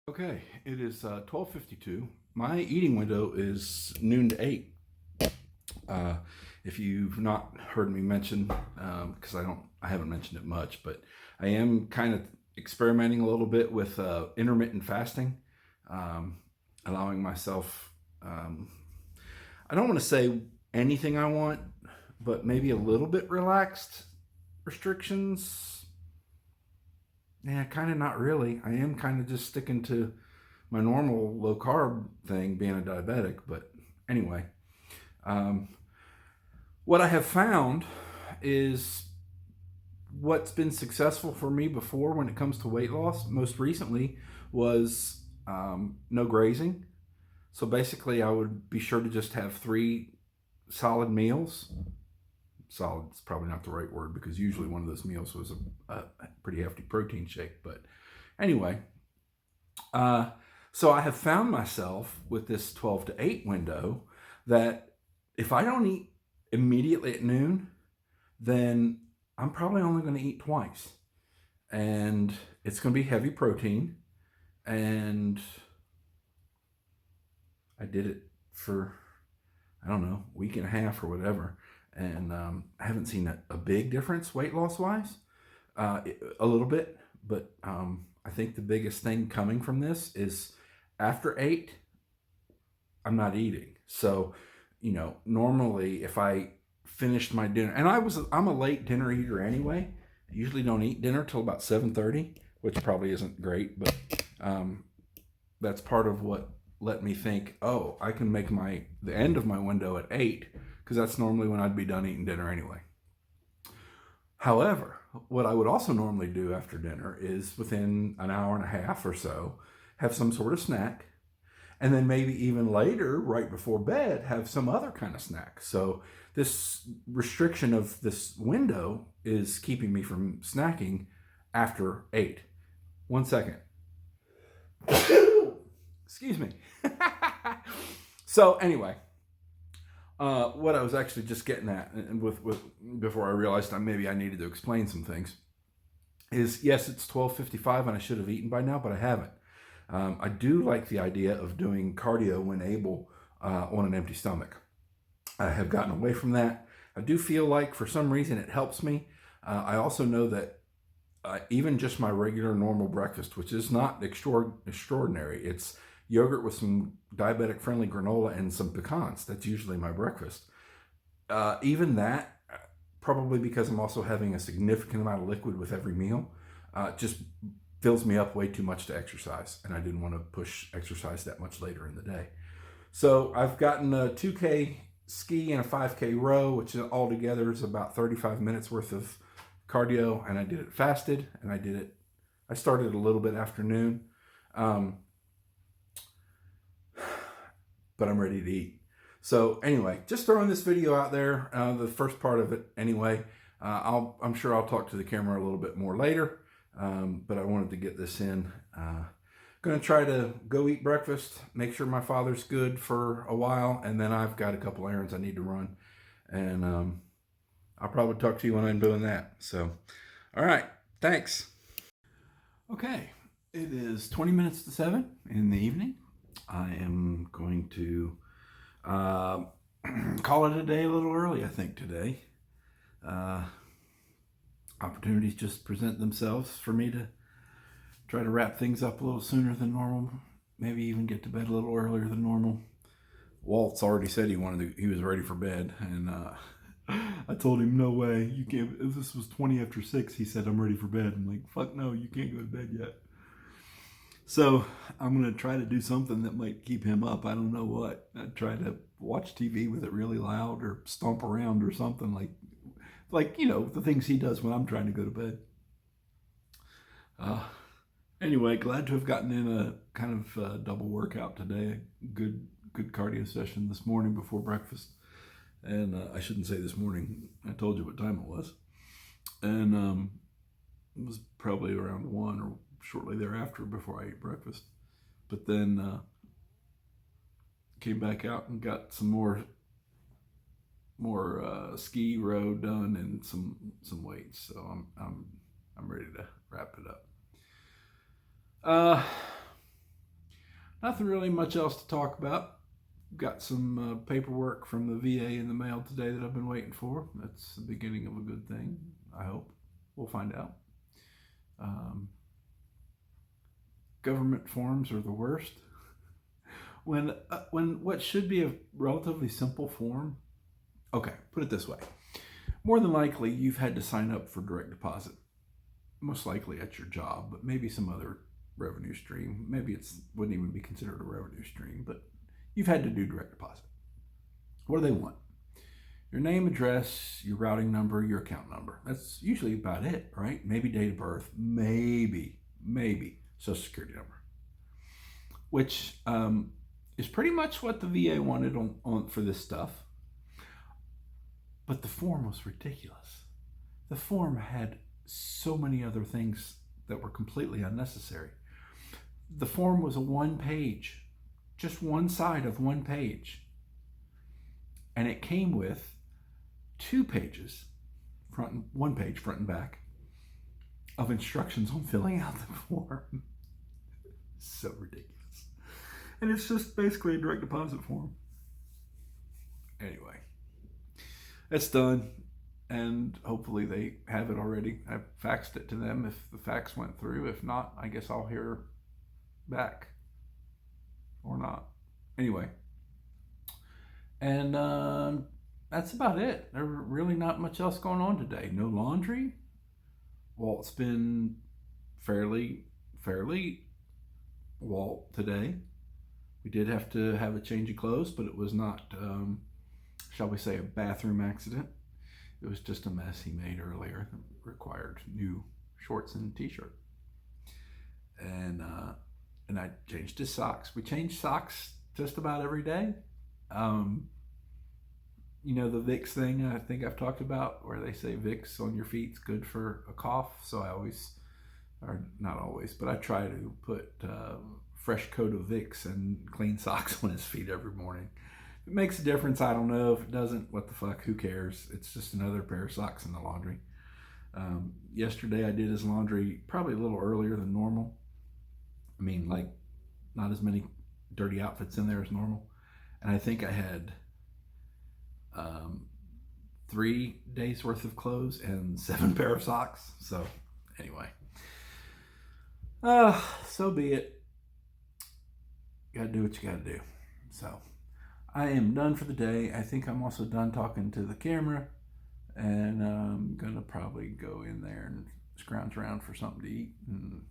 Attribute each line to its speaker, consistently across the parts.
Speaker 1: Okay, it is 12:52. My eating window is noon to 8. Uh, if you've not heard me mention, because I haven't mentioned it much, but I am kind of experimenting a little bit with intermittent fasting, um, allowing myself. I don't want to say anything I want, but maybe a little bit relaxed restrictions. Yeah, kind of not really. I am kind of just sticking to my normal low carb thing, being a diabetic. But anyway, um, what I have found is what's been successful for me before when it comes to weight loss, most recently, was no grazing. So basically, I would be sure to just have three solid meals. Solid is probably not the right word because usually one of those meals was a pretty hefty protein shake. But anyway, Uh, so I have found myself with this 12 to 8 window that if I don't eat immediately at noon, then I'm probably only going to eat twice. And it's going to be heavy protein. And I did it for, I don't know, a week and a half or whatever. And I haven't seen a big difference weight loss wise, a little bit. But I think the biggest thing coming from this is after 8, I'm not eating. So, normally if I finished my dinner, and I'm a late dinner eater anyway. I usually don't eat dinner till about 7:30, which probably isn't great, but that's part of what let me think, oh, I can make the end of my window at 8 because that's normally when I'd be done eating dinner anyway. However, what I would also normally do after dinner is within an hour and a half or so have some sort of snack, and then maybe even later, right before bed, have some other kind of snack. So this restriction of this window is keeping me from snacking after 8. 1 second. Excuse me. So anyway, what I was actually just getting at, and with before I realized maybe I needed to explain some things, is yes, it's 12:55 and I should have eaten by now, but I haven't. I do like the idea of doing cardio when able on an empty stomach. I have gotten away from that. I do feel like for some reason it helps me. I also know that even just my regular normal breakfast, which is not extraordinary, it's yogurt with some diabetic friendly granola and some pecans. That's usually my breakfast. Even that, probably because I'm also having a significant amount of liquid with every meal, just fills me up way too much to exercise, and I didn't want to push exercise that much later in the day. So I've gotten a 2K ski and a 5K row, which altogether is about 35 minutes worth of cardio, and I did it fasted, and I started a little bit afternoon, but I'm ready to eat. So anyway, just throwing this video out there, the first part of it anyway. I'm sure I'll talk to the camera a little bit more later, but I wanted to get this in. Going to try to go eat breakfast, make sure my father's good for a while, and then I've got a couple errands I need to run. And I'll probably talk to you when I'm doing that. So, all right, thanks. Okay, it is 20 minutes to 7 in the evening. I am going to call it a day a little early, I think, today. Opportunities just present themselves for me to try to wrap things up a little sooner than normal. Maybe even get to bed a little earlier than normal. Walt's already said he was ready for bed, and I told him, no way, you can't. If this was 20 after 6, he said, I'm ready for bed. I'm like, fuck no, you can't go to bed yet. So I'm going to try to do something that might keep him up. I don't know what. I'd try to watch TV with it really loud or stomp around or something like the things he does when I'm trying to go to bed. Anyway, glad to have gotten in a kind of double workout today. A good cardio session this morning before breakfast. And I shouldn't say this morning. I told you what time it was. And it was probably around 1 or shortly thereafter before I ate breakfast. But then came back out and got some more ski row done and some weights. So I'm ready to wrap it up. Nothing really much else to talk about. Got some paperwork from the VA in the mail today that I've been waiting for. That's the beginning of a good thing, I hope. We'll find out. Government forms are the worst. When what should be a relatively simple form, okay, put it this way. More than likely, you've had to sign up for direct deposit. Most likely at your job, but maybe some other revenue stream. Maybe it wouldn't even be considered a revenue stream, but you've had to do direct deposit. What do they want? Your name, address, your routing number, your account number. That's usually about it, right? Maybe date of birth, maybe social security number, which is pretty much what the VA wanted on for this stuff. But the form was ridiculous. The form had so many other things that were completely unnecessary. The form was a one page, just one side of one page. And it came with 2 pages, one page, front and back, of instructions on filling out the form. So ridiculous. And it's just basically a direct deposit form. Anyway, it's done. And hopefully they have it already. I faxed it to them if the fax went through. If not, I guess I'll hear back or not. Anyway, and that's about it. There's really not much else going on today. No laundry. Walt's been fairly Walt today. We did have to have a change of clothes, but it was not, shall we say, a bathroom accident. It was just a mess he made earlier that required new shorts and t-shirt. And I changed his socks. We change socks just about every day. You know the Vicks thing I think I've talked about, where they say Vicks on your feet's good for a cough. So I always, or not always, but I try to put fresh coat of Vicks and clean socks on his feet every morning. If it makes a difference, I don't know. If it doesn't, what the fuck, who cares? It's just another pair of socks in the laundry. Yesterday I did his laundry probably a little earlier than normal. I mean, like, not as many dirty outfits in there as normal. And I think I had 3 days worth of clothes and 7 pair of socks. So anyway, so be it. You gotta do what you gotta do. So I am done for the day. I think I'm also done talking to the camera, and I'm gonna probably go in there and scrounge around for something to eat and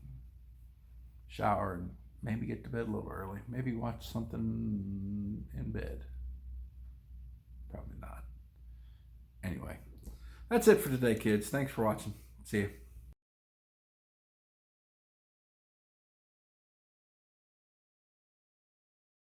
Speaker 1: shower and maybe get to bed a little early. Maybe watch something in bed. Probably not. Anyway, that's it for today, kids. Thanks for watching. See you.